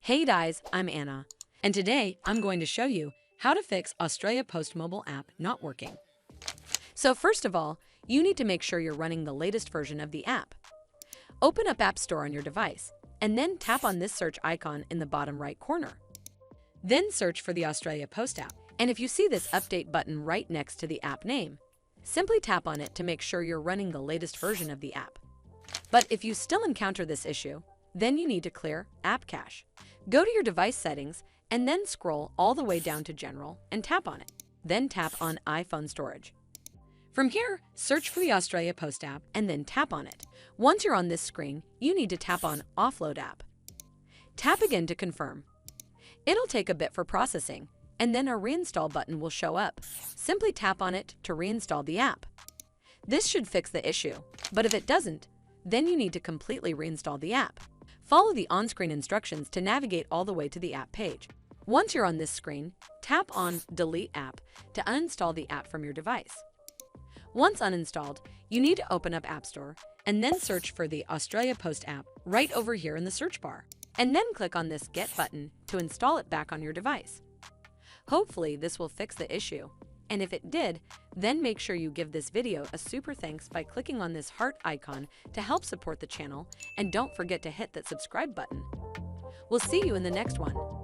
Hey guys, I'm Anna, and today I'm going to show you how to fix Australia Post mobile app not working. So first of all, you need to make sure you're running the latest version of the app. Open up App Store on your device, and then tap on this search icon in the bottom right corner. Then search for the Australia Post app, and if you see this update button right next to the app name, simply tap on it to make sure you're running the latest version of the app. But if you still encounter this issue, then you need to clear App Cache. Go to your device settings and then scroll all the way down to General and tap on it. Then tap on iPhone Storage. From here, search for the Australia Post app and then tap on it. Once you're on this screen, you need to tap on Offload App. Tap again to confirm. It'll take a bit for processing, and then a Reinstall button will show up. Simply tap on it to reinstall the app. This should fix the issue, but if it doesn't, then you need to completely reinstall the app. Follow the on-screen instructions to navigate all the way to the app page. Once you're on this screen, tap on Delete App to uninstall the app from your device. Once uninstalled, you need to open up App Store and then search for the Australia Post app right over here in the search bar, and then click on this Get button to install it back on your device. Hopefully this will fix the issue, and if it did, then make sure you give this video a super thanks by clicking on this heart icon to help support the channel, and don't forget to hit that subscribe button. We'll see you in the next one.